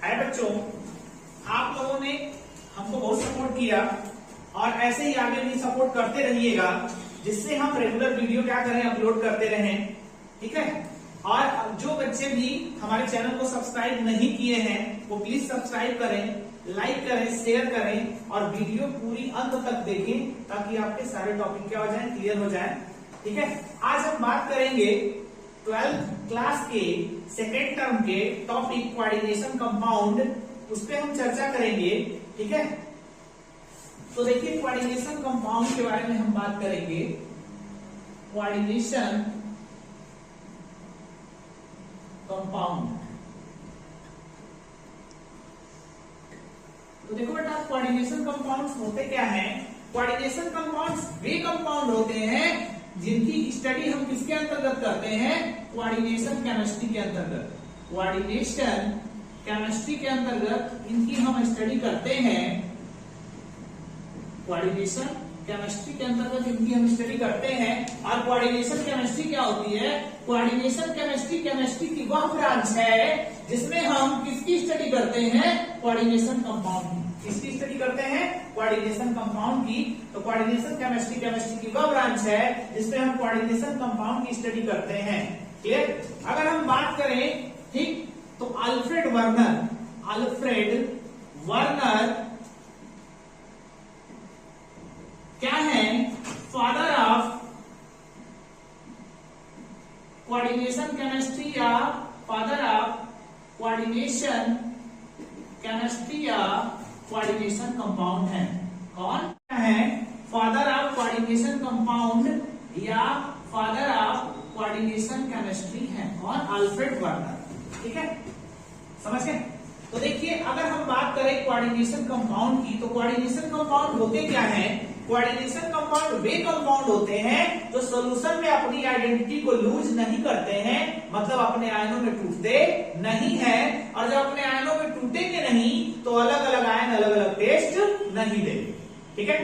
है बच्चों, आप लोगों ने हमको बहुत सपोर्ट किया और ऐसे ही आगे भी सपोर्ट करते रहिएगा, जिससे हम रेगुलर वीडियो क्या करें, अपलोड करते रहें। ठीक है। और जो बच्चे भी हमारे चैनल को सब्सक्राइब नहीं किए हैं वो प्लीज सब्सक्राइब करें, लाइक करें, शेयर करें और वीडियो पूरी अंत तक देखें ताकि आपके सारे टॉपिक क्या हो जाए, क्लियर हो जाए। ठीक है। आज हम बात करेंगे 12th क्लास के सेकेंड टर्म के टॉपिक कोऑर्डिनेशन कंपाउंड, उस पर हम चर्चा करेंगे। ठीक है। तो देखिए कोऑर्डिनेशन कंपाउंड के बारे में हम बात करेंगे। कोऑर्डिनेशन कंपाउंड, तो देखो बेटा कोऑर्डिनेशन कंपाउंड्स होते क्या हैं। कोऑर्डिनेशन कंपाउंड्स वे कंपाउंड होते हैं जिनकी स्टडी हम किसके अंतर्गत करते हैं, कोऑर्डिनेशन केमिस्ट्री के अंतर्गत। कोऑर्डिनेशन केमिस्ट्री के अंतर्गत इनकी हम स्टडी करते हैं। कोऑर्डिनेशन केमिस्ट्री के अंतर्गत इनकी हम स्टडी करते हैं। और कोऑर्डिनेशन केमिस्ट्री क्या होती है, कोऑर्डिनेशन केमिस्ट्री की वह ब्रांच है जिसमें हम किसकी स्टडी करते हैं, कोऑर्डिनेशन कंपाउंड की। किसकी स्टडी करते हैं, कोऑर्डिनेशन कंपाउंड की। तो कोऑर्डिनेशन केमिस्ट्री की वह ब्रांच है जिसमें हम कोऑर्डिनेशन कंपाउंड की स्टडी करते हैं। क्लियर। अगर हम बात करें, ठीक, तो अल्फ्रेड वर्नर क्या है, फादर ऑफ कोऑर्डिनेशन केमिस्ट्री या फादर ऑफ कोऑर्डिनेशन केमिस्ट्री या कोऑर्डिनेशन कंपाउंड है। कौन है, फादर ऑफ कोऑर्डिनेशन कंपाउंड या फादर ऑफ कोऑर्डिनेशन केमिस्ट्री है। कौन, अल्फ्रेड वर्नर। ठीक है, समझ गए। तो देखिए अगर हम बात करें कोऑर्डिनेशन कंपाउंड की, तो कोऑर्डिनेशन कंपाउंड होते क्या हैं। कोऑर्डिनेशन कंपाउंड वे कंपाउंड होते हैं जो सॉल्यूशन में अपनी आइडेंटिटी को लूज नहीं करते हैं, मतलब अपने आयनों में टूटते नहीं है। और जब अपने आयनों में टूटेंगे नहीं तो अलग अलग आयन अलग अलग टेस्ट नहीं देंगे। ठीक है।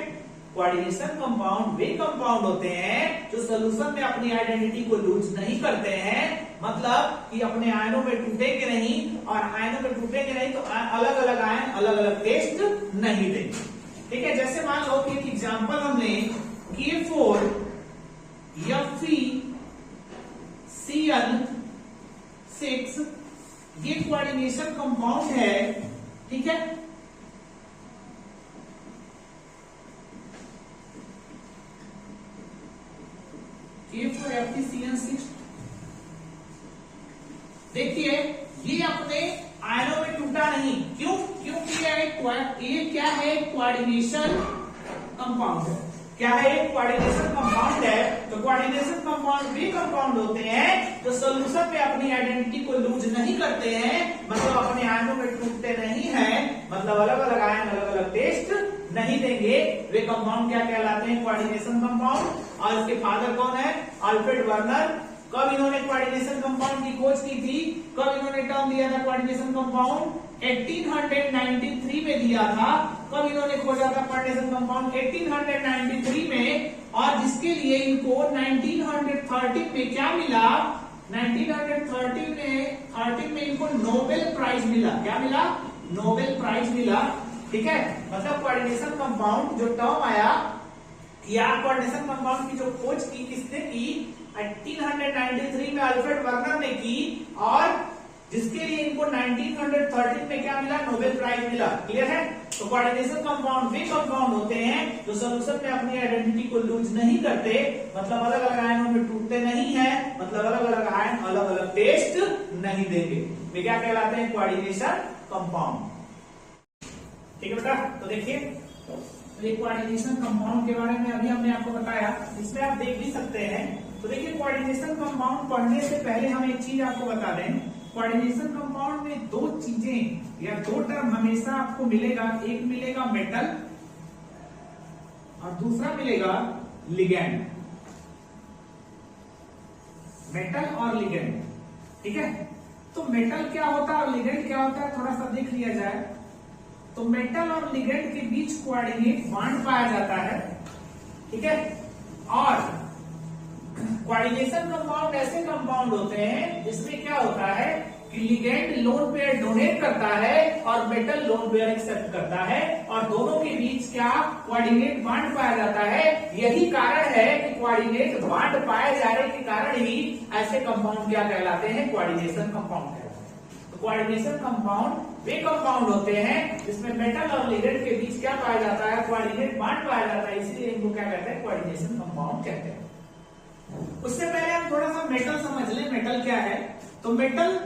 कोऑर्डिनेशन कंपाउंड वे कंपाउंड होते हैं जो सॉल्यूशन में अपनी आइडेंटिटी को लूज नहीं करते हैं, मतलब कि अपने आयनों में टूटेंगे नहीं, और आयनों में टूटेंगे नहीं तो अलग अलग आयन अलग अलग टेस्ट नहीं देंगे। ठीक है। जैसे मान लो कि एक एग्जांपल हम लें, K4 FeCN6, ये कोऑर्डिनेशन कंपाउंड है। ठीक है। K4 FeCN6, देखिए ये अपने आयनों में टूटा नहीं। क्यों, क्योंकि ये क्या है, कोऑर्डिनेशन कंपाउंड है। क्या है, कोऑर्डिनेशन कंपाउंड है। तो कोऑर्डिनेशन कंपाउंड भी कंपाउंड होते हैं जो सॉल्यूशन में अपनी आइडेंटिटी को लूज नहीं करते हैं, मतलब अपने आयनों में टूटते नहीं है, मतलब अलग अलग आयन अलग अलग टेस्ट नहीं देंगे। वे कंपाउंड क्या कहलाते हैं, कोऑर्डिनेशन कंपाउंड। और इसके फादर कौन है, अल्फ्रेड वर्नर। कब इन्होंने कोऑर्डिनेशन कंपाउंड की खोज की थी, कब इन्होंने टर्म दिया था कोऑर्डिनेशन कंपाउंड, 1893 में दिया था। कब इन्होंने खोजा था कोऑर्डिनेशन कंपाउंड, 1893 में। और जिसके लिए इनको 1913 में क्या मिला, 1913 में इनको नोबेल प्राइज मिला। क्या मिला, नोबेल प्राइज मिला। ठीक है। मतलब कोऑर्डिनेशन कंपाउंड जो टर्म आया या कोऑर्डिनेशन कंपाउंड की जो खोज की किसने की, 1893 में अल्फ्रेड वर्नर ने की, और जिसके लिए इनको 1913 में क्या मिला, नोबेल प्राइज मिला। क्लियर है। तो कोऑर्डिनेशन कंपाउंड वे कंपाउंड होते हैं जो सॉल्यूशन में अपनी आइडेंटिटी को लूज नहीं करते, मतलब अलग अलग आयनों में टूटते नहीं है, मतलब अलग अलग आयन अलग अलग टेस्ट नहीं देंगे। वे क्या कहलाते हैं, कोऑर्डिनेशन कंपाउंड। ठीक है बेटा। तो देखिए तो कोऑर्डिनेशन कंपाउंड के बारे में अभी हमने आपको बताया, इसमें आप देख भी सकते हैं। तो देखिए कोऑर्डिनेशन कंपाउंड पढ़ने से पहले हम एक चीज आपको बता दें, कोऑर्डिनेशन कंपाउंड में दो चीजें या दो टर्म हमेशा आपको मिलेगा। एक मिलेगा मेटल और दूसरा मिलेगा लिगैंड। मेटल और लिगैंड। ठीक है। तो मेटल क्या होता है और लिगैंड क्या होता है, थोड़ा सा देख लिया जाए। तो मेटल और लिगैंड के बीच कोऑर्डिनेट बॉन्ड पाया जाता है। ठीक है। और कोऑर्डिनेशन कंपाउंड ऐसे कंपाउंड होते हैं जिसमें क्या होता है कि लिगेंड लोन पेयर डोनेट करता है और मेटल लोन पेयर एक्सेप्ट करता है और दोनों के बीच क्या कोऑर्डिनेट बॉन्ड पाया जाता है। यही कारण है कि कोऑर्डिनेट बॉन्ड पाए जाने के कारण ही ऐसे कंपाउंड क्या कहलाते हैं, कोऑर्डिनेशन कंपाउंड कहलाते हैं। तो कोऑर्डिनेशन कंपाउंड वे कंपाउंड होते हैं जिसमें मेटल और लिगेंड के बीच क्या पाया जाता है, कोऑर्डिनेट बॉन्ड पाया जाता है, इसलिए इनको क्या कहते हैं, कोऑर्डिनेशन कंपाउंड कहते हैं। उससे पहले हम थोड़ा सा मेटल समझ लें, मेटल क्या है। तो मेटल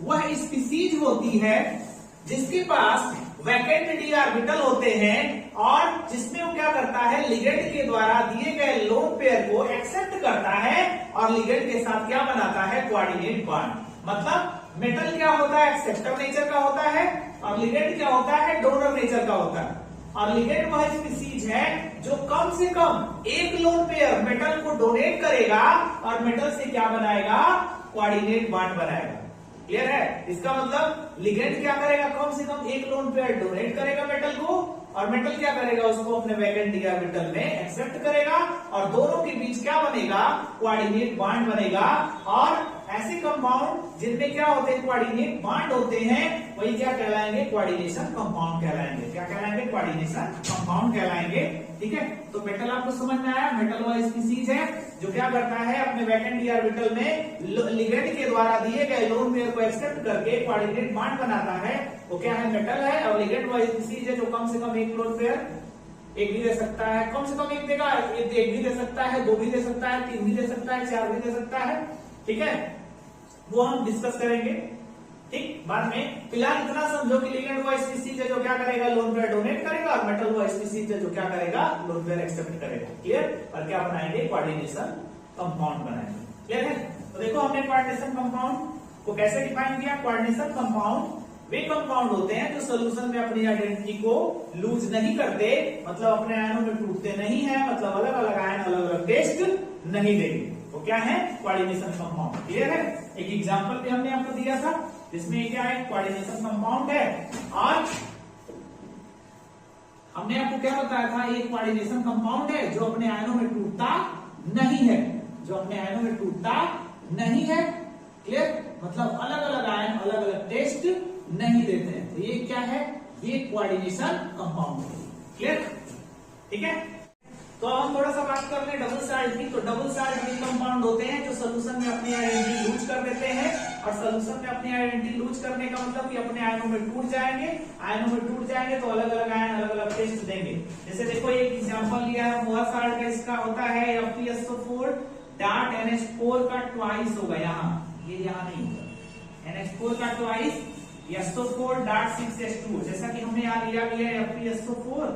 वह स्पीसीज होती है जिसके पास वैकेंट डी ऑर्बिटल होते हैं और जिसमें वो क्या करता है, लिगेंड के द्वारा दिए गए लोन पेयर को एक्सेप्ट करता है और लिगेंड के साथ क्या बनाता है, कोऑर्डिनेट बॉन्ड। मतलब मेटल क्या होता है, एक्सेप्टर नेचर का होता है और लिगेंड क्या होता है, डोनर नेचर का होता है। और लिगेंड वह स्पीसीज है जो कम से कम एक लोन पेयर मेटल को डोनेट करेगा और मेटल से क्या बनाएगा, कोऑर्डिनेट बॉन्ड बनाएगा। क्लियर है। इसका मतलब लिगेंड क्या करेगा, कम से कम एक लोन पेयर डोनेट करेगा मेटल को और मेटल क्या करेगा, उसको अपने वैकेंट डी ऑर्बिटल में एक्सेप्ट करेगा और दोनों के बीच क्या बनेगा, कोऑर्डिनेट बॉन्ड बनेगा। और ऐसे कंपाउंड जिनमें क्या होते हैं, कोऑर्डिनेट बॉन्ड होते हैं, वही क्या कहलाएंगे, कोऑर्डिनेशन कंपाउंड कहलाएंगे। क्या कहलाएंगे, कोऑर्डिनेशन कंपाउंड कहलाएंगे। ठीक है। तो मेटल आपको समझ में आया। मेटल वह स्पीसीज है जो क्या करता है, अपने वैकेंट डी ऑर्बिटल में लिगेंड के द्वारा दिए गए लोन पेयर को एक्सेप्ट करके कोऑर्डिनेट बॉन्ड बनाता है, वो क्या है, मेटल है। और लिगेंड वह स्पीसीज है जो कम से कम एक लोन पेयर, एक भी दे सकता है, कम से कम एक देगा, एक भी दे सकता है, दो भी दे सकता है, तीन भी दे सकता है, चार भी दे सकता है। ठीक है, वो हम डिस्कस करेंगे ठीक बाद में। फिलहाल इतना समझो कि लिगेंड वो स्पीसीज है जो क्या करेगा, लोन पेयर डोनेट करेगा और मेटल वो स्पीसीज है जो क्या करेगा, लोन पेयर एक्सेप्ट करेगा। क्लियर। और क्या बनाएंगे, कोऑर्डिनेशन कंपाउंड बनाएंगे। क्लियर है। तो देखो हमने कोऑर्डिनेशन कंपाउंड को कैसे डिफाइन किया। कोऑर्डिनेशन कंपाउंड वे कंपाउंड होते हैं जो सोल्यूशन में अपनी आइडेंटिटी को लूज नहीं करते, मतलब अपने आयनों में टूटते नहीं है, मतलब अलग अलग आयन अलग अलग टेस्ट नहीं देंगे। वो क्या है, कोऑर्डिनेशन कंपाउंड। क्लियर है। एक एग्जांपल भी हमने आपको दिया था जिसमें क्या है, कोऑर्डिनेशन कंपाउंड है। और हमने आपको क्या बताया था, एक कोऑर्डिनेशन कंपाउंड है जो अपने आयनों में टूटता नहीं है, जो अपने आयनों में टूटता नहीं है। क्लियर। मतलब अलग अलग आयन अलग अलग टेस्ट नहीं देते हैं। तो ये क्या है, ये कोऑर्डिनेशन कंपाउंड है। क्लियर। ठीक है। तो अब हम थोड़ा सा बात कर लें डबल साल्ट की। तो डबल साल्ट वे कंपाउंड होते हैं जो सोल्यूशन में अपनी आइडेंटिटी लूज कर देते हैं। और सोल्यूशन में अपनी आइडेंटिटी लूज करने का मतलब कि अपने आयनों में टूट जाएंगे। आयनों में टूट जाएंगे तो अलग अलग आयन अलग अलग टेस्ट देंगे। जैसे देखो एक एग्जांपल लिया है, मोहा साल्ट का, इसका होता है FeSO4 डॉट NH4 का ट्वाइस होगा, यहाँ ये यहाँ नहीं होगा, NH4 का ट्वाइस SO4 डॉट 6H2। जैसा कि हमने यहाँ लिया भी है FeSO4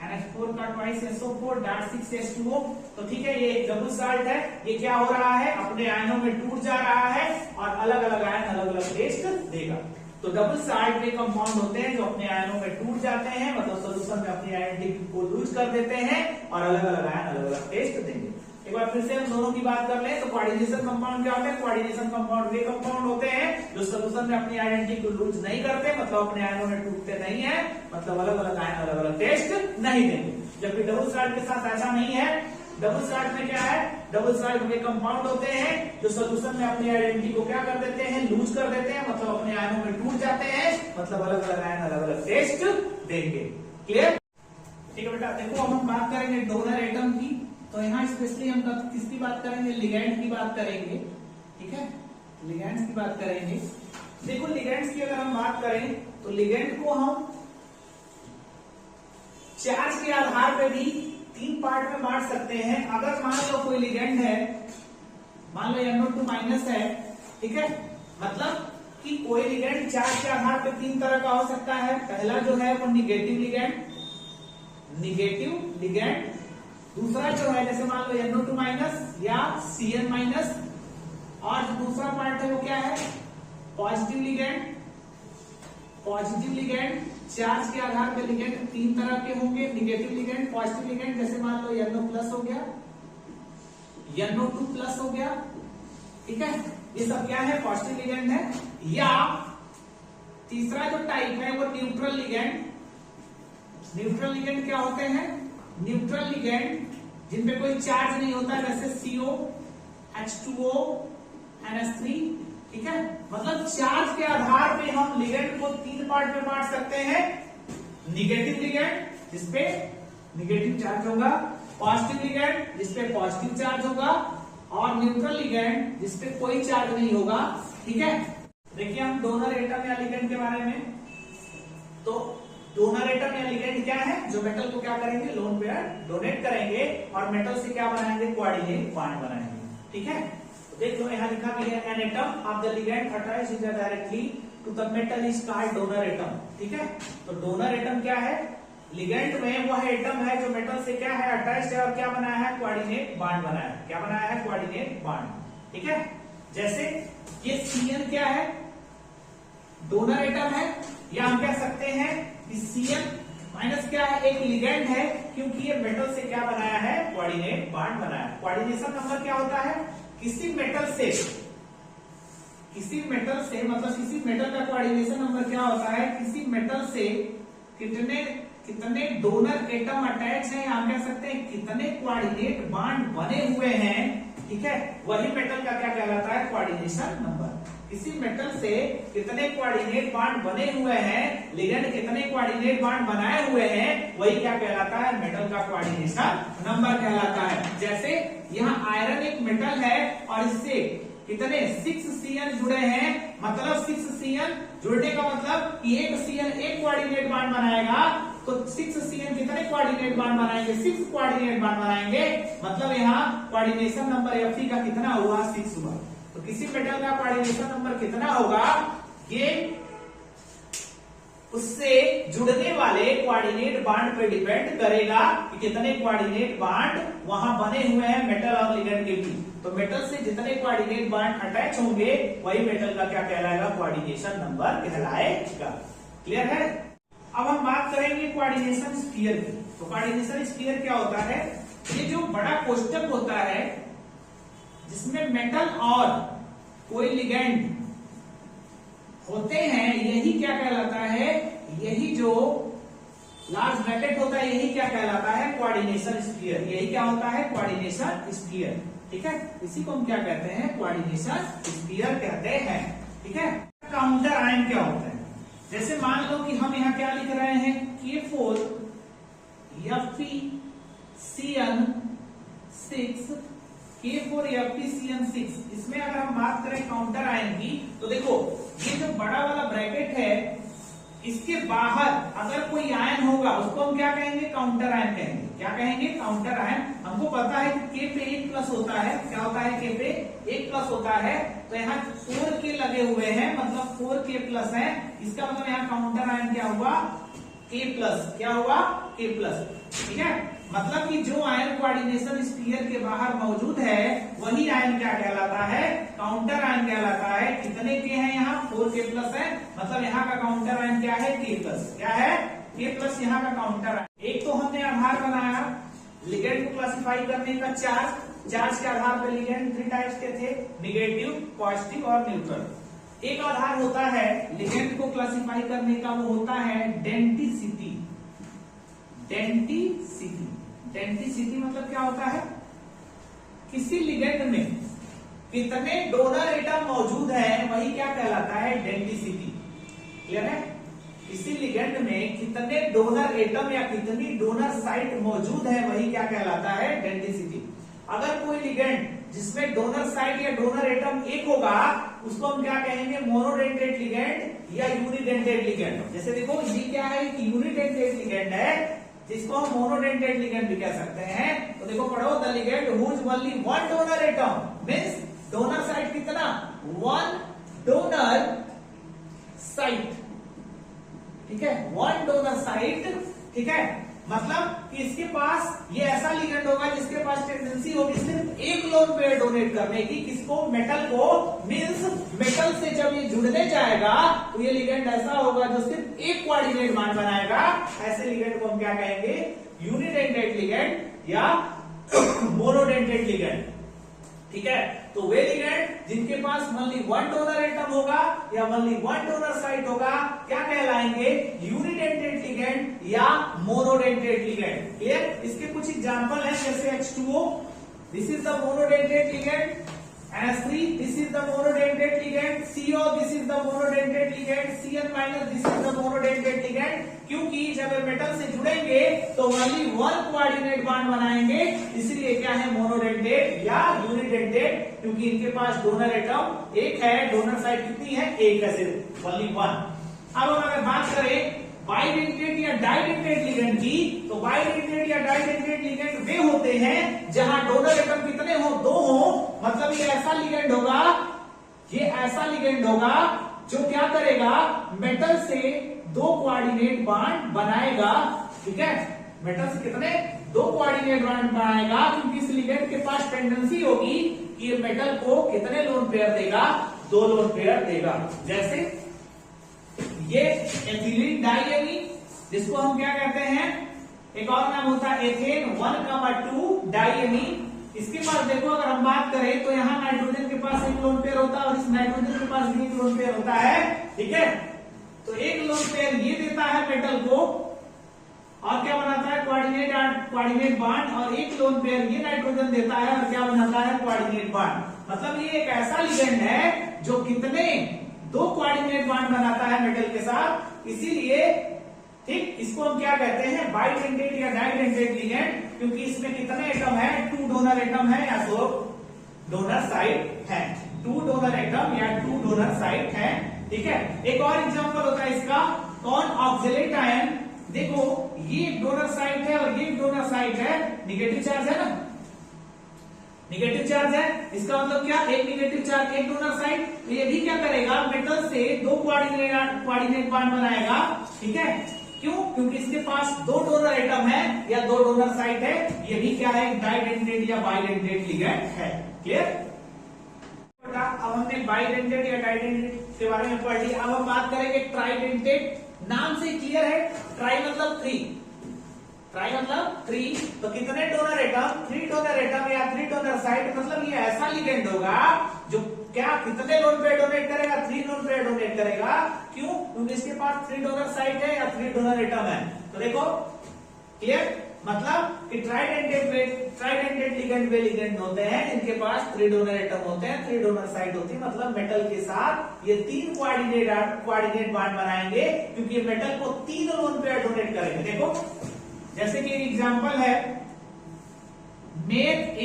NH4 का ट्वाइस SO4 डॉट 6H2O। तो ठीक है, ये एक डबल साल्ट है। ये क्या हो रहा है, अपने आयनों में टूट जा रहा है और अलग अलग आयन अलग अलग टेस्ट देगा। तो डबल साल्ट वे कंपाउंड होते हैं जो अपने आयनों में टूट जाते हैं, मतलब सोल्यूशन में अपनी आइडेंटिटी को लूज कर देते हैं और अलग अलग आयन अलग अलग टेस्ट देंगे। एक बार फिर से हम दोनों की बात कर लें। तो कोऑर्डिनेशन कंपाउंड क्या होते हैं, कोऑर्डिनेशन कंपाउंड वे कंपाउंड होते हैं जो सोल्यूशन में अपनी आइडेंटिटी को लूज नहीं करते, मतलब अपने आयनों में टूटते नहीं है, मतलब अलग अलग आयन अलग अलग टेस्ट नहीं देंगे। जबकि डबल साल्ट के साथ ऐसा नहीं है। डबल साल्ट में क्या है, डबल साल्ट वे कंपाउंड होते हैं जो सोल्यूशन में अपनी आइडेंटिटी को क्या कर देते हैं, लूज कर देते हैं, मतलब अपने आयनों में टूट जाते हैं, मतलब अलग अलग आयन अलग अलग टेस्ट देंगे। क्लियर। ठीक है बेटा। देखो अब हम बात करेंगे डोनर एटम की। तो यहाँ स्पेशली हम किसकी बात करेंगे, लिगेंड की बात करेंगे। ठीक है, लिगेंड्स की बात करेंगे। देखो लिगेंड्स की अगर हम बात करें तो लिगेंड को हम चार्ज के आधार पर भी तीन पार्ट में बांट सकते हैं। अगर मान लो कोई लिगेंड है, मान लो NO2 माइनस है, ठीक है, मतलब कि कोई लिगेंड चार्ज के आधार पर तीन तरह का हो सकता है। पहला जो है वो निगेटिव लिगेंड, निगेटिव लिगेंड। दूसरा जो है जैसे मान लो NO2 माइनस या Cn माइनस। और दूसरा पार्ट है वो क्या है, positive ligand. Positive ligand charge के आधार पर लिगेंड तीन तरह के होंगे, निगेटिव लिगेंड, पॉजिटिव लिगेंड। जैसे मान लो NO प्लस हो गया, NO2 प्लस हो गया। ठीक है, ये सब क्या है, पॉजिटिव लिगेंड है। या तीसरा जो टाइप है वो न्यूट्रल लिगेंड। न्यूट्रल लिगेंड क्या होते हैं, न्यूट्रल लिगेंड जिनपे कोई चार्ज नहीं होता, जैसे CO, H2O, NH3। ठीक है, मतलब चार्ज के आधार पे हम लिगेंड को 3 पार्ट में बांट सकते हैं। निगेटिव लिगेंड जिसपे निगेटिव चार्ज होगा, पॉजिटिव लिगेंड जिसपे पॉजिटिव चार्ज होगा, और न्यूट्रल लिगेंड जिसपे कोई चार्ज नहीं होगा। ठीक है, देखिए हम डोनर एटम या लिगेंड के बारे में, तो डोनर एटम या लिगेंड क्या है, जो मेटल को क्या करेंगे, लोन पेयर डोनेट करेंगे और मेटल से क्या बनाएंगे, कोऑर्डिनेट बॉन्ड बनाएंगे। ठीक है, तो देख लो यहाँ लिखा भी है, an atom of the ligand attached directly to the metal is called donor atom. ठीक है, तो डोनर एटम क्या है, लिगेंड में वह एटम है जो मेटल से क्या है, अटैच्ड है और क्या बनाया है, कोऑर्डिनेट बॉन्ड बनाया है। क्या बनाया है, कोऑर्डिनेट बॉन्ड। ठीक है, जैसे ये Cn क्या है, डोनर एटम है, या हम कह सकते हैं कि Cn माइनस क्या है, एक लिगेंड है, क्योंकि ये मेटल से क्या बनाया है, कोऑर्डिनेट बॉन्ड बनाया है। कोऑर्डिनेशन नंबर क्या होता है, किसी मेटल से मतलब किसी मेटल का कोऑर्डिनेशन नंबर क्या होता है, किसी मेटल से कितने डोनर एटम अटैच हैं, हम कह सकते हैं कितने कोऑर्डिनेट बॉन्ड बने हुए हैं। ठीक है, वही मेटल का क्या कहलाता है, कोऑर्डिनेशन नंबर। किसी मेटल से कितने कोऑर्डिनेट बॉन्ड बने हुए हैं, लिगेंड कितने कोऑर्डिनेट बॉन्ड बनाए हुए हैं, वही क्या कहलाता है, मेटल का कोऑर्डिनेशन नंबर कहलाता है। जैसे यहाँ आयरन एक मेटल है और इससे कितने 6 Cn जुड़े हैं, मतलब 6 Cn जुड़ने का मतलब कि एक Cn एक कोऑर्डिनेट बॉन्ड बनाएगा, तो 6 Cn कितने कोऑर्डिनेट बॉन्ड बनाएंगे, 6 कोऑर्डिनेट बॉन्ड बनाएंगे, मतलब यहाँ कोऑर्डिनेशन नंबर Fe का कितना हुआ, 6 हुआ। तो किसी मेटल का कोऑर्डिनेशन नंबर कितना होगा, ये उससे जुड़ने वाले कोऑर्डिनेट बॉन्ड पे डिपेंड करेगा कि कितने कोऑर्डिनेट बॉन्ड वहां बने हुए हैं मेटल और लिगेंड के बीच। तो मेटल से जितने कोऑर्डिनेट बॉन्ड अटैच होंगे वही मेटल का क्या कहलाएगा, कोऑर्डिनेशन नंबर कहलाएगा। क्लियर है। अब हम बात करेंगे कोऑर्डिनेशन स्फीयर की। तो कोऑर्डिनेशन स्फीयर क्या होता है, ये जो बड़ा कोष्टक होता है जिसमें मेटल और कोई लिगेंड होते हैं, यही क्या कहलाता है, यही जो लार्ज ब्रैकेट होता है यही क्या कहलाता है, कोऑर्डिनेशन स्फीयर। यही क्या होता है, कोऑर्डिनेशन स्फीयर। ठीक है, इसी को हम क्या कहते हैं, कोऑर्डिनेशन स्फीयर कहते हैं। ठीक है, काउंटर आयन क्या होता है, जैसे मान लो कि हम यहाँ क्या लिख रहे हैं, K4 FeCN6 K4 FeCN6। इसमें अगर हम बात करें काउंटर आयन की, तो देखो ये जो बड़ा वाला ब्रैकेट है इसके बाहर अगर कोई आयन होगा उसको हम क्या कहेंगे, काउंटर आयन कहेंगे। क्या कहेंगे, काउंटर आयन। हमको पता है कि K पे 1 प्लस होता है, क्या होता है, K पे 1 प्लस होता है, तो यहाँ 4K लगे हुए हैं, मतलब 4K प्लस है, इसका मतलब यहाँ काउंटर आयन क्या हुआ, K प्लस। क्या हुआ, K प्लस। ठीक है, मतलब कि जो आयन कोऑर्डिनेशन स्फीयर के बाहर मौजूद है वही आयन क्या कहलाता है, काउंटर आयन कहलाता है। कितने के हैं यहाँ, 4K प्लस है, मतलब यहाँ का काउंटर आयन क्या है, K प्लस। क्या है, K प्लस यहाँ का काउंटर आयन। एक तो हमने आधार बनाया लिगेंड को क्लासिफाई करने का, चार्ज के आधार पर लिगेंड 3 टाइप्स के थे, निगेटिव, पॉजिटिव और न्यूट्रल। एक आधार होता है लिगेंड को क्लासिफाई करने का, वो होता है डेंटिसिटी। डेंटिसिटी मतलब क्या होता है, किसी लिगेंड में कितने डोनर एटम मौजूद है वही क्या कहलाता है, डेंटिसिटी। क्लियर है, किसी लिगेंड में कितने डोनर एटम या कितनी डोनर साइट मौजूद है वही क्या कहलाता है, डेंटिसिटी। अगर कोई लिगेंड जिसमें डोनर साइट या डोनर एटम एक होगा उसको हम क्या कहेंगे, मोनोडेंटेट लिगेंड या यूनिडेंटेट लिगेंड। जैसे देखो ये क्या है, यूनिडेंटेट लिगेंड है जिसको हम मोनोडेंटेट लिगेंड भी कह सकते हैं। तो देखो पढ़ो, the ligand whose only one donor atom means donor site कितना, 1 डोनर साइट। ठीक है, 1 डोनर साइट। ठीक है, मतलब कि इसके पास ये ऐसा लिगेंड होगा जिसके पास टेंडेंसी होगी सिर्फ एक लोन पेयर डोनेट करने की, किसको, मेटल को। मींस मेटल से जब ये जुड़ने जाएगा तो ये लिगेंड ऐसा होगा जो सिर्फ एक कोऑर्डिनेट बॉन्ड बनाएगा। ऐसे लिगेंड को हम क्या कहेंगे, यूनिडेंटेट लिगेंड या मोनोडेंटेट लिगेंड। ठीक है, तो वे लिगेंड जिनके पास ओनली 1 डोनर एटम होगा या ओनली 1 डोनर साइट होगा क्या कहलाएंगे, यूनिडेंटेट लिगेंड या मोनोडेंटेट लिगेंड। क्लियर। इसके कुछ एग्जांपल हैं, जैसे H2O, this is the monodentate ligand, NH3, this is the monodentate ligand, CO, this is the monodentate ligand, Cn minus, this is the monodentate ligand. क्योंकि जब ये metal से जुड़ेंगे तो ओनली वन कोऑर्डिनेट बॉन्ड बनाएंगे, इसलिए क्या है मोनोडेंटेट या यूनिडेंटेट, क्योंकि इनके पास डोनर एटम एक है, डोनर साइड कितनी है, एक है, सिर्फ ओनली वन। अब हम अगर बात करें बाइडेंटेट या डाइडेंटेट लिगेंड की, तो बाइडेंटेट या डाइडेंटेट लिगेंड वे होते हैं जहां डोनर एटम कितने हो, दो हो, मतलब ये ऐसा लिगेंड होगा, ये ऐसा लिगेंड होगा जो क्या करेगा, मेटल से दो कोऑर्डिनेट बॉन्ड बनाएगा। ठीक है, मेटल से कितने, दो कोऑर्डिनेट बॉन्ड बनाएगा, क्योंकि इस लिगेंड के पास टेंडेंसी होगी कि ये मेटल को कितने लोन पेयर देगा, दो लोन पेयर देगा। जैसे ये एथिलीन डाइएमीन, जिसको हम क्या कहते हैं, एक और नाम होता है एथेन 1,2 डाइएमीन। इसके पास देखो अगर हम बात करें तो यहाँ नाइट्रोजन के पास एक लोन पेयर होता है और इस नाइट्रोजन के पास भी एक लोन पेयर होता है। ठीक है, तो एक लोन पेयर ये देता है मेटल को और क्या बनाता है, कोऑर्डिनेट बॉन्ड, और एक लोन पेयर ये नाइट्रोजन देता है और क्या बनाता है, कोऑर्डिनेट बॉन्ड। मतलब ये एक ऐसा लिगेंड है जो कितने, दो कोऑर्डिनेट बॉन्ड बनाता है मेटल के साथ, इसीलिए ठीक इसको हम क्या कहते हैं, बाइडेंटेट या डाइडेंटेट लिगेंड, क्योंकि इसमें कितने एटम है, 2 डोनर एटम है या तो डोनर साइड है, 2 डोनर एटम या 2 डोनर साइड है। ठीक है, एक और एग्जांपल होता है इसका, कौन, ऑक्सलेट आयन। देखो ये एक डोनर साइड है और ये एक डोनर साइड है, निगेटिव चार्ज है ना, निगेटिव चार्ज है, इसका मतलब क्या, एक निगेटिव चार्ज एक डोनर साइड, तो ये भी क्या करेगा, मेटल से दो कोऑर्डिनेट बॉन्ड बनाएगा। ठीक है, क्यों, क्योंकि इसके पास दो डोनर एटम है या दो डोनर साइड है, ये भी क्या है, डाइडेंटेट या बाइडेंटेट लिगेंड है। क्लियर। अब हमने बाइडेंटेट या डाइडेंटेट के बारे में पढ़ लिया। अब हम बात करेंगे ट्राइडेंटेट, नाम से क्लियर है, ट्राई मतलब 3, ट्राई मतलब 3, तो कितने डोनर एटम, 3 डोनर एटम या 3 डोनर साइड, मतलब ये ऐसा लिगेंड होगा जो क्या, कितने लोन पेयर डोनेट करेगा, 3 लोन पेयर डोनेट करेगा। क्यों, क्योंकि इसके पास 3 डोनर साइड है या 3 डोनर एटम है। तो देखो क्लियर, मतलब कि ट्राइडेंटेट लिगेंड वे लिगेंड होते हैं जिनके पास 3 डोनर एटम होते हैं, 3 डोनर साइड होती है, मतलब मेटल के साथ ये 3 कोऑर्डिनेट बॉन्ड बनाएंगे, क्योंकि ये मेटल को 3 लोन पेयर डोनेट करेंगे। देखो जैसे कि एग्जांपल है मेथ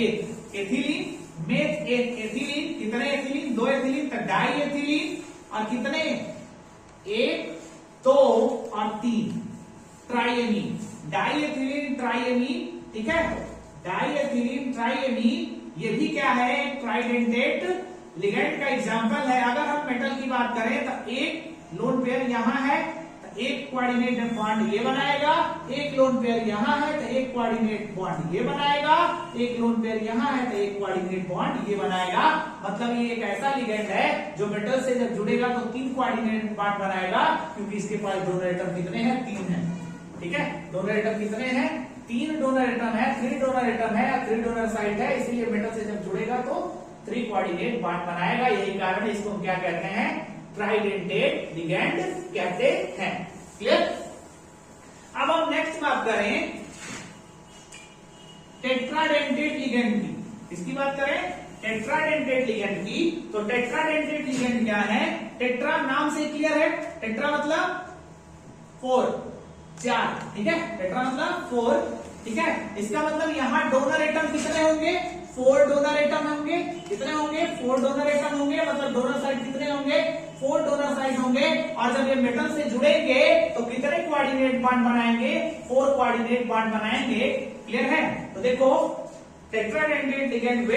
एथिलीन, मेथ एथिलीन, कितने एथिलीन, 2 एथिलीन, तो डाई एथिलीन, और कितने, 1, 2 और 3 ट्राइएमीन, डाइएथिलीन ट्राइएमीन। ठीक है, डाइएथिलीन ट्राइएमीन ये भी क्या है, ट्राइडेंटेट लिगेंड का एग्जांपल है। अगर हम मेटल की बात करें तो एक लोन पेयर यहां है तो एक कोऑर्डिनेट बॉन्ड ये बनाएगा, एक लोन पेयर यहां है तो एक कोऑर्डिनेट बॉन्ड ये बनाएगा, एक लोन पेयर यहां है तो एक कोऑर्डिनेट बॉन्ड ये बनाएगा। मतलब ये एक ऐसा लिगेंड है जो मेटल से जब जुड़ेगा तो 3 कोऑर्डिनेट बॉन्ड बनाएगा, क्योंकि इसके पास डोनर एटम कितने हैं, 3 है। ठीक है, डोनर एटम कितने हैं, 3 डोनर एटम है, 3 डोनर एटम है या 3 डोनर साइड है, इसीलिए मेटल से जब जुड़ेगा तो 3 कोऑर्डिनेट बॉन्ड बनाएगा। यही कारण इसको हम क्या कहते हैं, ट्राइडेंटेट लिगेंड कहते हैं। क्लियर। अब हम नेक्स्ट बात करें टेट्राडेंटेट लिगेंड की, इसकी बात करें टेट्राडेंटेट लिगेंड की, तो टेट्राडेंटेट लिगेंड क्या है, टेट्रा नाम से क्लियर है, टेट्रा मतलब 4, 4। ठीक है, टेट्रा मतलब 4। ठीक है, इसका मतलब यहाँ डोनर एटम कितने होंगे, 4 डोनर एटम होंगे, कितने होंगे, 4 डोनर एटम होंगे, मतलब डोनर साइड कितने होंगे, 4 डोनर साइड होंगे। और जब ये मेटल से जुड़ेंगे तो कितने कोऑर्डिनेट बॉन्ड बनाएंगे, 4 कोऑर्डिनेट बॉन्ड बनाएंगे। क्लियर है, तो देखो टेट्राडेंटेट लिगेंड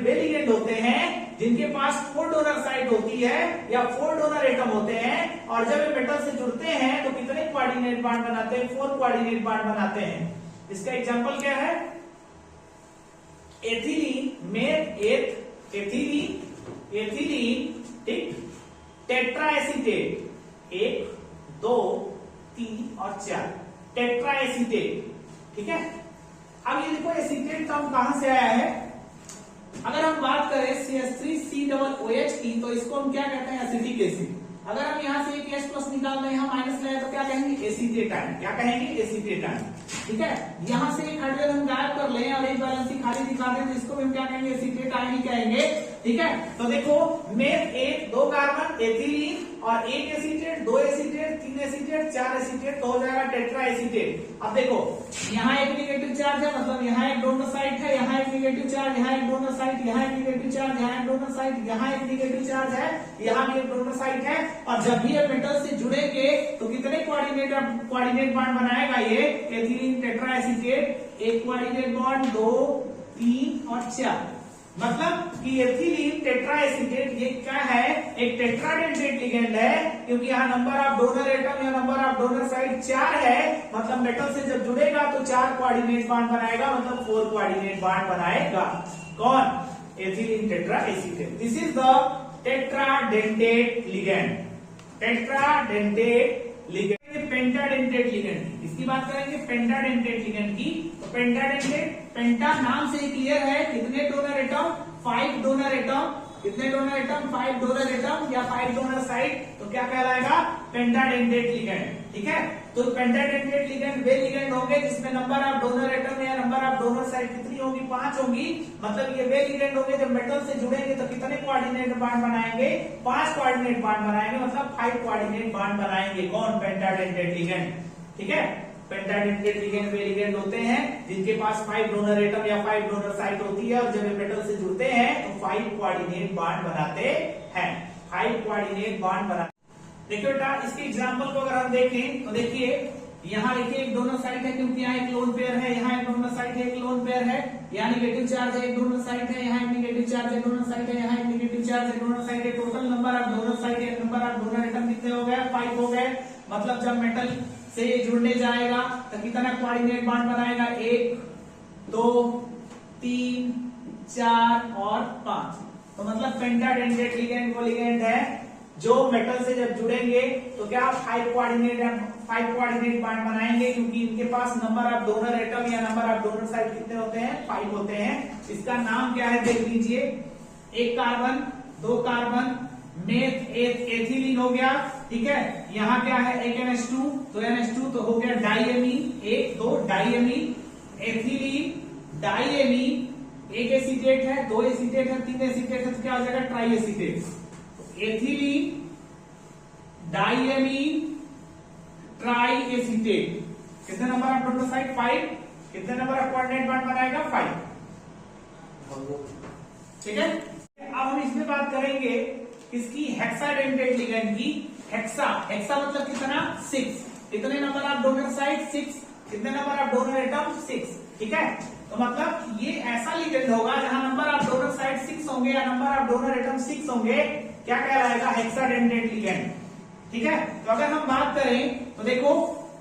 वे लिगेंड होते हैं जिनके पास 4 डोनर साइड होती है या 4 डोनर एटम होते हैं, और जब ये मेटल से जुड़ते हैं तो कितने कोऑर्डिनेट बॉन्ड बनाते हैं, 4 कोऑर्डिनेट बॉन्ड बनाते हैं। इसका एग्जांपल क्या है, एथिलीन, मेथ एथिलीन, ठीक, टेट्रा एसीटेट, 1, 2, 3 और 4 टेट्रा एसीटेट। ठीक है, अब ये देखो एसीटेट टर्म कहां से आया है, अगर हम बात करें CH3COOH की तो इसको हम क्या कहते हैं, एसिटिक एसिड। अगर हम यहां से एक H+ निकाल रहे हैं, यहां माइनस ले तो क्या कहेंगे, एसीटेट आयन। क्या कहेंगे, एसीटेट आयन। ठीक है, यहाँ से एक हाइड्रोजन हम गायब कर लें और एक वैलेंसी खाली दिखा दें, तो इसको भी हम क्या कहेंगे, एसीटेट आयन कहेंगे। ठीक है, तो देखो मेथ एक, 2 कार्बन एथिलीन और 1 एसीटेट, 2 एसीटेट, 3 एसीटेट, 4 एसीटेट, तो हो जाएगा टेट्रा एसीटेट। अब देखो यहाँ एक निगेटिव चार्ज है, मतलब यहाँ एक डोनर साइट है, यहाँ एक निगेटिव चार्ज, यहाँ एक डोनर साइट, यहाँ एक निगेटिव चार्ज, यहाँ एक डोनर साइट, यहाँ एक निगेटिव चार्ज है, यहाँ भी एक डोनर साइट है। और जब भी ये मेटल से जुड़ेंगे तो कितने कोऑर्डिनेट बॉन्ड बनाएगा ये एथिलीन टेट्रा एसीटेट, एक कोऑर्डिनेट बॉन्ड, 2, 3 और 4। मतलब कि एथिलीन टेट्रा एसीटेट ये क्या है, एक टेट्राडेंटेट लिगेंड है, क्योंकि यहाँ नंबर ऑफ डोनर एटम या नंबर ऑफ डोनर साइड 4 है। मतलब मेटल से जब जुड़ेगा तो 4 कोऑर्डिनेट बॉन्ड बनाएगा, मतलब 4 कोऑर्डिनेट बॉन्ड बनाएगा। कौन, ethylene tetra acetate. This is the tetradentate ligand, tetradentate ligand. Pentadentate ligand, इसकी बात करेंगे पेंटाडेंटेट लिगेंड की। तो पेंटाडेंटेट, पेंटा नाम से क्लियर है, कितने डोनर एटम, 5 डोनर एटम, कितने डोनर एटम, 5 डोनर एटम या 5 डोनर साइड, तो क्या कहलाएगा, पेंटाडेंटेट लिगेंड। ठीक है, तो पेंटाडेंटेट लिगेंड वे लिगेंड होंगे जिसमें नंबर ऑफ डोनर एटम या नंबर ऑफ डोनर साइड कितनी होगी, 5 होगी। मतलब ये वे लिगेंड होंगे जब मेटल से जुड़ेंगे तो कितने कोऑर्डिनेट बॉन्ड बनाएंगे, 5 कोऑर्डिनेट बॉन्ड बनाएंगे, मतलब 5 कोऑर्डिनेट बॉन्ड बनाएंगे। कौन, पेंटाडेंटेट लिगेंड। ठीक है, पेंटाडेंटेट लिगेंड वे लिगेंड होते हैं जिनके पास 5 डोनर एटम या 5 डोनर साइट होती है, और जब ये मेटल से जुड़ते हैं तो 5 कोऑर्डिनेट बॉन्ड बनाते हैं, 5 कोऑर्डिनेट बॉन्ड बनाते। देखिए बेटा, इसके एग्जांपल को अगर हम देखें तो देखिए यहाँ देखिए एक डोनर साइट है, क्योंकि यहाँ एक लोन पेयर है, यहाँ एक डोनर साइट है, एक लोन पेयर है, यहाँ निगेटिव चार्ज है, एक डोनर साइट है, यहाँ एक निगेटिव चार्ज है, डोनर साइट है, यहाँ एक निगेटिव चार्ज है, डोनर साइट है। Total number of donor site है, नंबर ऑफ डोनर एटम कितने हो गए, 5 हो गए। मतलब जब मेटल से ये जुड़ने जाएगा तो कितना कोऑर्डिनेट बॉन्ड बनाएगा, 1, 2, 3, 4 और 5। तो मतलब पेंटाडेंटेट लिगेंड वो लिगेंड है जो मेटल से जब जुड़ेंगे तो क्या 5 कोऑर्डिनेट बॉन्ड बनाएंगे, क्योंकि इनके पास नंबर ऑफ डोनर एटम या नंबर ऑफ डोनर साइड कितने होते हैं, 5 होते हैं। इसका नाम क्या है, देख लीजिए, 1 कार्बन, 2 कार्बन, मेथ एथिलीन हो गया। ठीक है, यहाँ क्या है, एक NH2, तो NH2 तो हो गया diamine, 1, 2 diamine, ethylene, diamine, 1 acetate है, 2 एसीटेट है, 3 एसीटेट है, तो क्या हो जाएगा, try acetate. Ethylene, diamine, try acetate. कितने नंबर ऑफ डोनर साइड, 5। कितने नंबर ऑफ कोऑर्डिनेट बॉन्ड बनाएगा, 5। ठीक है, अब हम इसमें बात करेंगे इसकी हेक्साडेंटेट लिगेंड की। हेक्सा मतलब कितना, 6। कितने नंबर ऑफ डोनर साइड, 6। कितने नंबर ऑफ डोनर एटम, 6। ठीक है, तो मतलब ये ऐसा लिगेंड होगा जहां नंबर ऑफ डोनर साइड 6 होंगे या नंबर ऑफ डोनर एटम 6 होंगे, क्या कहलाएगा, हेक्साडेंटेट लिगेंड। ठीक है, तो अगर हम बात करें तो देखो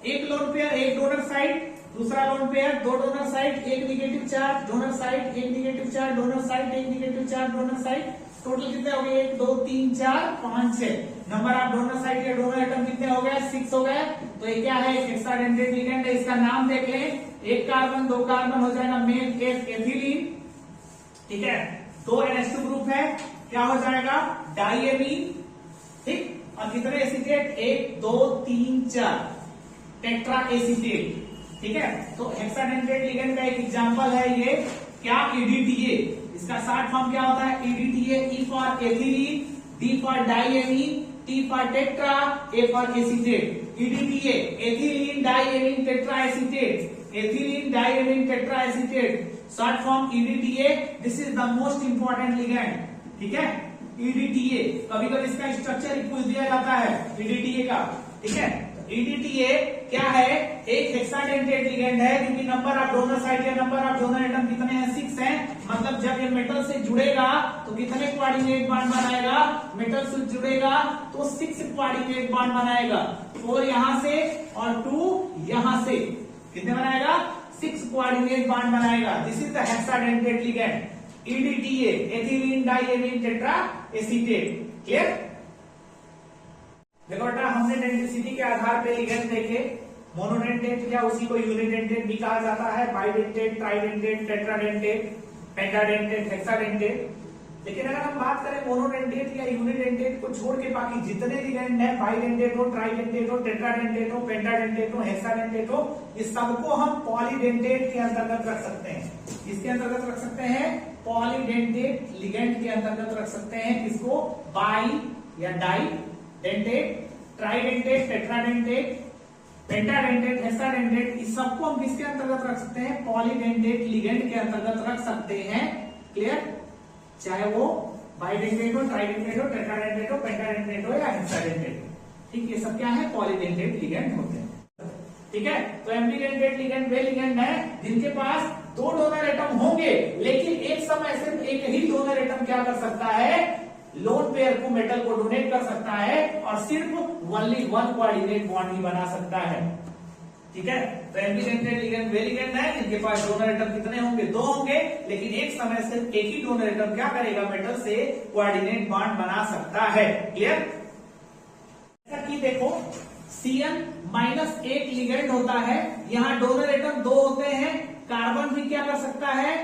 एक लोन पेयर, एक डोनर साइड, दूसरा लोन पेयर, 2 डोनर साइड, एक निगेटिव चार्ज, डोनर साइड, एक निगेटिव चार्ज, डोनर साइड, एक negative charge, donor side. Total कितने हो गए, 1, 2, 3, 4, 5, 6। नंबर ऑफ डोनर साइड या डोनर एटम कितने हो गए, 6 हो गए। तो ये क्या है, हेक्साडेंटेट लिगेंड है। इसका नाम देख लें, 1 कार्बन, 2 कार्बन हो जाएगा मेन एथिलीन। ठीक है, 2 NH2 ग्रुप है, क्या हो जाएगा, डाइएमीन। ठीक, और कितने एसीटेट, 1, 2, 3, 4, टेट्रा एसीटेट। ठीक है, तो हेक्साडेंटेट लिगेंड का एक एग्जांपल है ये, क्या, EDTA। इसका शॉर्ट फॉर्म क्या होता है, EDTA, E for ethylene, D for diamine, T for tetra, A for acetate. EDTA, ethylene diamine tetra acetate, ethylene diamine tetra acetate, short form EDTA। This is the most important ligand. ठीक है, EDTA, कभी कभी इसका structure पूछ दिया जाता है EDTA का। ठीक है, EDTA क्या है, एक हेक्साडेंटेट लिगेंड है, क्योंकि नंबर ऑफ डोनर साइड या नंबर ऑफ डोनर एटम कितने हैं, 6 हैं। मतलब जब ये मेटल से जुड़ेगा तो कितने कोऑर्डिनेट बॉन्ड बनाएगा, मेटल से जुड़ेगा तो 6 कोऑर्डिनेट बॉन्ड बनाएगा, 4 यहां से और 2 यहां से। कितने बनाएगा, 6 कोऑर्डिनेट बॉन्ड बनाएगा। This is the hexadentate ligand, EDTA, ethylene diamine tetra acetate. Clear. देखो बेटा, हमने डेंसिटी के आधार पे लिगेंड देखे, मोनोडेंटेट या उसी को यूनिडेंटेट भी कहा जाता है, bidentate, tridentate, tetradentate, pentadentate, hexadentate. लेकिन अगर हम बात करें मोनोडेंटेट या यूनिडेंटेट को छोड़ के बाकी जितने लिगेंड है, बाइडेंटेट हो, ट्राइडेंटेट हो, टेट्राडेंटेट हो, पेंटाडेंटेट हो, हेक्साडेंटेट हो, इस सबको हम पॉलीडेंटेट के अंतर्गत रख सकते हैं। इसके अंतर्गत रख सकते हैं पॉलीडेंटेट लिगेंड के अंतर्गत रख सकते हैं। किसको? बाई या didentate, tridentate, tetradentate, pentadentate, hexadentate, इस सबको हम किसके अंतर्गत रख सकते हैं? पॉलीडेंटेट लिगेंड के अंतर्गत रख सकते हैं। क्लियर? चाहे वो बाइडेंटेट हो, ट्राइडेंटेट हो, टेट्राडेंटेट हो, पेंटाडेंटेट हो या हेक्साडेंटेट हो। ठीक, ये सब क्या है? पॉलीडेंटेट लिगेंड होते हैं। ठीक है, तो एम्बीडेंटेट लिगेंड वे लिगेंड है जिनके पास दो डोनर एटम होंगे, लेकिन एक समय सिर्फ एक ही डोनर एटम क्या कर सकता है? लोन पेयर को, मेटल को डोनेट कर सकता है और सिर्फ ओनली वन कोऑर्डिनेट बॉन्ड ही बना सकता है। ठीक है, तो एम्बीडेंटेट लिगेंड वे लिगेंड है जिनके पास डोनर एटम कितने होंगे? दो होंगे, लेकिन एक समय सिर्फ एक ही डोनर एटम क्या करेगा? मेटल से कोऑर्डिनेट बॉन्ड बना सकता है। क्लियर? ऐसा कि देखो CN-1 लिगेंड होता है, यहाँ डोनर एटम दो होते हैं, कार्बन भी क्या कर सकता है?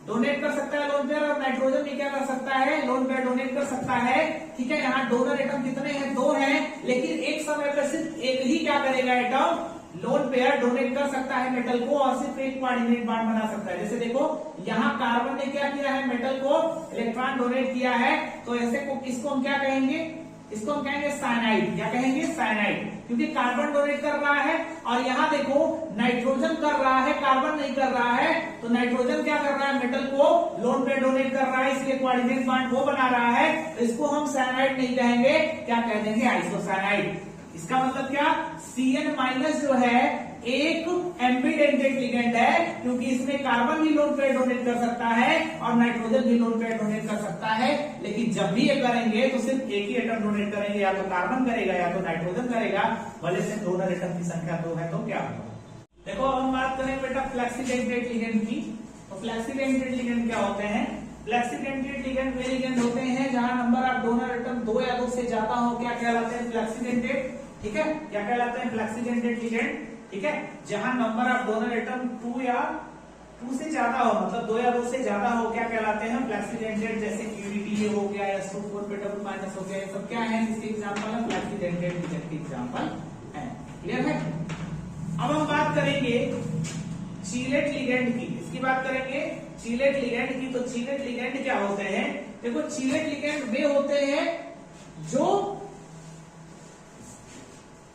डोनेट कर सकता है लोन पेयर, और नाइट्रोजन भी क्या कर सकता है? लोन पेयर डोनेट कर सकता है। ठीक है, यहाँ डोनर एटम कितने हैं? दो हैं, लेकिन एक समय पर सिर्फ एक ही क्या करेगा? एटम लोन पेयर डोनेट कर सकता है मेटल को और सिर्फ एक कोऑर्डिनेट बॉन्ड बना सकता है। जैसे देखो यहाँ कार्बन ने क्या किया है? मेटल को इलेक्ट्रॉन डोनेट किया है, तो ऐसे को इसको हम क्या कहेंगे? इसको हम कहेंगे साइनाइड। क्या कहेंगे? साइनाइड, क्योंकि कार्बन डोनेट कर रहा है और यहाँ देखो नाइट्रोजन कर रहा है, कार्बन नहीं कर रहा है। तो नाइट्रोजन क्या कर रहा है? मेटल को लोन पे डोनेट कर रहा है, इसलिए कोऑर्डिनेट बॉन्ड वो बना रहा है। तो इसको हम साइनाइड नहीं कहेंगे, क्या कह देंगे? आइसोसाइनाइड। इसका मतलब क्या? CN- जो है एक एम्बीडेंटेट लिगेंड है, क्योंकि इसमें कार्बन भी लोन पेयर डोनेट कर सकता है और नाइट्रोजन भी लोन पेयर डोनेट कर सकता है। लेकिन जब भी ये करेंगे तो सिर्फ एक ही एटम डोनेट करेंगे, या तो कार्बन करेगा या तो नाइट्रोजन करेगा, भले से डोनर एटम की संख्या दो है तो क्या होगा। देखो अब हम बात करें बेटा फ्लेक्सीडेंटेट लिगेंड की। तो फ्लेक्सीडेंटेट लिगेंड क्या होते हैं? फ्लेक्सीडेंटेट लिगेंड वे लिगेंड होते हैं जहां नंबर ऑफ डोनर एटम दो या दो से ज्यादा हो, क्या कहलाते हैं? फ्लेक्सीडेंटेट। ठीक है, क्या कहलाते हैं? Flexidentate ligand. ठीक है, जहां number of donor atom two से ज्यादा हो, मतलब दो या दो से ज्यादा हो, क्या कहलाते हैं? फ्लेक्सीडेंटेट। जैसे QDTA हो गया, SO4 हो गया, ये सब क्या है? इसके एग्जाम्पल है, फ्लेक्सीडेंटेट लिगेंड के एग्जाम्पल है। क्लियर है? अब हम बात करेंगे चीलेट लिगेंड की। इसकी बात करेंगे चीलेट लिगेंड की। तो चीलेट लिगेंड क्या होते हैं? देखो चीलेट लिगेंड वे होते हैं जो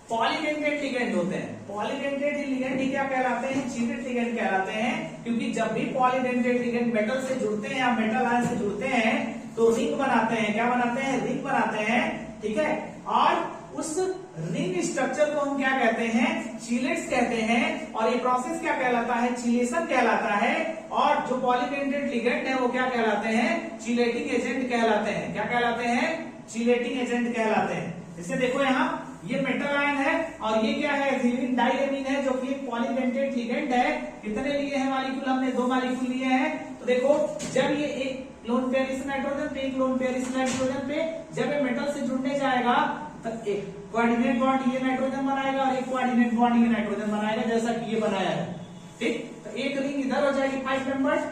पॉलीडेंटेट लिगेंड होते हैं। पॉलीडेंटेट लिगेंड ही क्या कहलाते हैं? चीलेट लिगेंड कहलाते हैं, क्योंकि जब भी पॉलीडेंटेट लिगेंड मेटल से जुड़ते हैं या मेटल आयन से जुड़ते हैं तो रिंग बनाते हैं। क्या बनाते हैं? रिंग बनाते हैं। ठीक है, और उस रिंग स्ट्रक्चर को हम क्या कहते हैं? चीलेट्स कहते हैं। और ये प्रोसेस क्या कहलाता है? चीलेशन कहलाता है। और जो पॉलीडेंटेट लिगेंड है वो क्या कहलाते हैं? चीलेटिंग एजेंट कहलाते हैं। क्या कहलाते हैं? चीलेटिंग एजेंट कहलाते हैं। जैसे देखो यहाँ ये मेटल आयन है और ये क्या है? एथिलीन डाइएमीन है, जो कि एक पॉलीडेंटेट लिगेंड है। कितने लिए हैं मॉलिक्यूल? हमने दो मॉलिक्यूल लिए हैं। तो देखो जब ये एक लोन पेयर इस नाइट्रोजन पे, एक लोन पेयर इस नाइट्रोजन पे, जब ये मेटल से जुड़ने जाएगा तो एक कोऑर्डिनेट बॉन्ड ये नाइट्रोजन बनाएगा और एक कोऑर्डिनेट बॉन्ड ये नाइट्रोजन बनाएगा, जैसा कि ये बनाया है। ठीक, तो एक रिंग इधर हो जाएगी 5 मेंबर्स,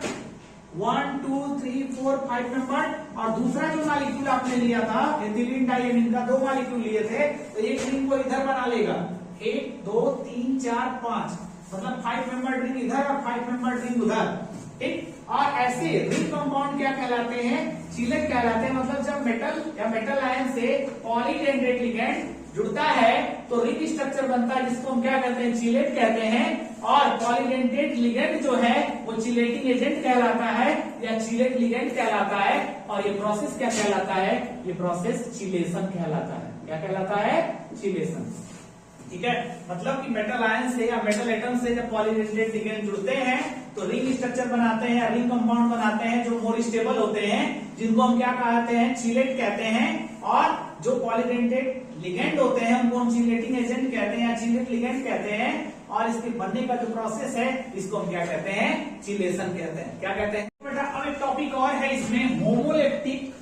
1 2 3 4 5 मेंबर, और दूसरा जो मॉलिक्यूल आपने लिया था एथिलीन डाइएमीन का, दो मॉलिक्यूल लिए थे, तो एक रिंग को इधर बना लेगा। 1 2 3 4 5, मतलब 5 मेंबर रिंग इधर और 5 मेंबर रिंग उधर। ठीक, और ऐसे रिंग कंपाउंड क्या कहलाते हैं? चीलेट कहलाते हैं। मतलब जब मेटल या मेटल आयन से पॉलीडेंटेट लिगेंड जुड़ता है तो रिंग स्ट्रक्चर बनता है, जिसको हम क्या कहते हैं? चीलेट कहते हैं। और पॉलीडेंटेट लिगेंड जो है वो चिलेटिंग एजेंट कहलाता है या चिलेट लिगेंड कहलाता है। और ये प्रोसेस क्या कहलाता है? ये प्रोसेस चिलेशन कहलाता है। क्या कहलाता है? चिलेशन। ठीक है, मतलब कि मेटल आयन से या मेटल एटम से जब पॉलीडेंटेट लिगेंड जुड़ते हैं तो रिंग स्ट्रक्चर बनाते हैं या रिंग कंपाउंड बनाते हैं जो मोर स्टेबल होते हैं, जिनको हम क्या कहते हैं? चिलेट कहते हैं। और जो पॉलीडेंटेट लिगेंड होते हैं उनको हम चिलेटिंग एजेंट कहते हैं या चिलेट लिगेंड कहते हैं। और इसके बनने का जो प्रोसेस है इसको हम क्या कहते हैं? चिलेशन कहते हैं। क्या कहते हैं बेटा? अब एक टॉपिक और है इसमें, homoleptic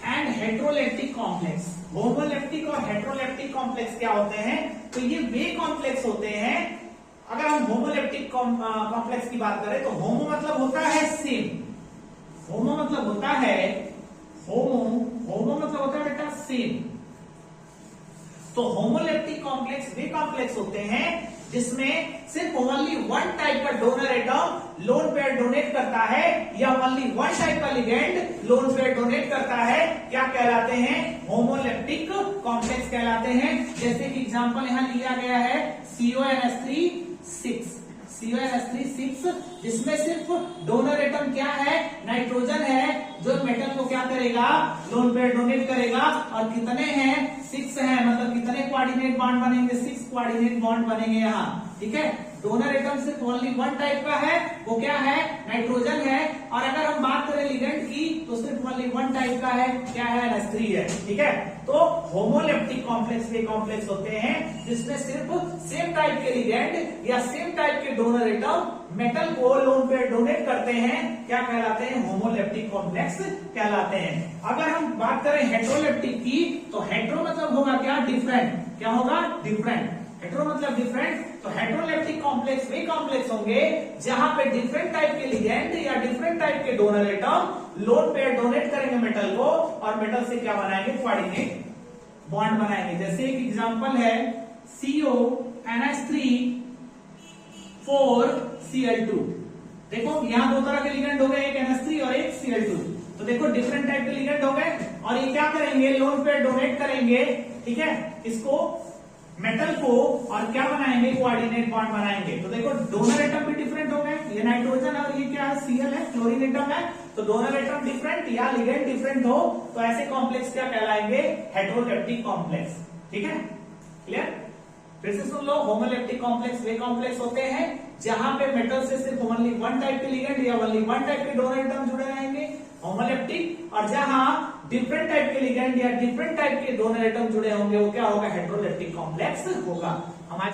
and heteroleptic complex. Homoleptic और हेट्रोलेप्टिक कॉम्प्लेक्स क्या होते हैं? तो ये वे कॉम्प्लेक्स होते हैं। अगर हम होमोलेप्टिक कॉम्प्लेक्स की बात करें तो होमो मतलब होता है सेम, होमो मतलब होता है होमो मतलब होता है बेटा सेम। तो होमोलेप्टिक कॉम्प्लेक्स वे कॉम्प्लेक्स होते हैं जिसमें सिर्फ ओनली वन टाइप का donor atom lone pair donate करता है, या ओनली वन टाइप का लिगेंड लोन पेयर डोनेट करता है, क्या कहलाते हैं? होमोलेप्टिक कॉम्प्लेक्स कहलाते हैं। जैसे कि एग्जांपल यहां लिया गया है CONH3 6, जिसमें सिर्फ डोनर एटम क्या है? नाइट्रोजन है, जो मेटल को क्या करेगा? लोन पेयर डोनेट करेगा। और कितने हैं? 6 हैं, मतलब कितने कोऑर्डिनेट बॉन्ड बनेंगे? 6 कोऑर्डिनेट बॉन्ड बनेंगे यहाँ, ठीक है। डोनर एटम सिर्फ ओनली वन टाइप का है, वो क्या है? नाइट्रोजन है। और अगर हम बात करें लिगेंड की तो सिर्फ ओनली वन टाइप का है, क्या है? NH3 है, ठीक है। तो होमोलेप्टिक कॉम्प्लेक्स वे कॉम्प्लेक्स होते हैं जिसमें सिर्फ सेम टाइप के लिगेंड या सेम टाइप के डोनर एटम मेटल को लोन पेयर डोनेट करते हैं, क्या कहलाते हैं? होमोलेप्टिक कॉम्प्लेक्स कहलाते हैं। अगर हम बात करें हेट्रोलेप्टिक की तो हेट्रो मतलब होगा क्या? डिफरेंट। क्या होगा? डिफरेंट। हेट्रो मतलब डिफरेंट। तो हेट्रोलेप्टिक कॉम्प्लेक्स वे कॉम्प्लेक्स होंगे जहां पे डिफरेंट टाइप के लिगेंड या डिफरेंट टाइप के donor atom lone pair donate करेंगे मेटल को, और मेटल से क्या बनाएंगे? कोऑर्डिनेट बॉन्ड बनाएंगे। जैसे एक एग्जांपल है CONH3 4Cl2। देखो यहां दो तरह के लिगेंड हो गए, एक NH3 और एक Cl2। तो देखो डिफरेंट टाइप के लिगेंड हो गए, और ये क्या करेंगे? लोन पेयर डोनेट करेंगे, ठीक है, इसको मेटल को, और क्या बनाएंगे? कोऑर्डिनेट बॉन्ड बनाएंगे। तो देखो डोनर एटम भी डिफरेंट हो गए, ये नाइट्रोजन है और ये क्या है? Cl है, क्लोरीन एटम है। तो डोनर एटम डिफरेंट या लिगेंड डिफरेंट हो तो ऐसे कॉम्प्लेक्स क्या कहलाएंगे? हेट्रोलेप्टिक कॉम्प्लेक्स, ठीक है। क्लियर? फिर से सुन लो, होमोलेप्टिक कॉम्प्लेक्स वे कॉम्प्लेक्स होते हैं जहां पे मेटल से सिर्फ ओनली वन टाइप के लिगेंड या ओनली वन टाइप के डोनर एटम जुड़े रहेंगे, होमोलेप्टिक। और जहां डिफरेंट टाइप के लिगेंड या डिफरेंट टाइप के डोनर एटम जुड़े होंगे, वो क्या होगा? हेट्रोलेप्टिक कॉम्प्लेक्स होगा। हमारे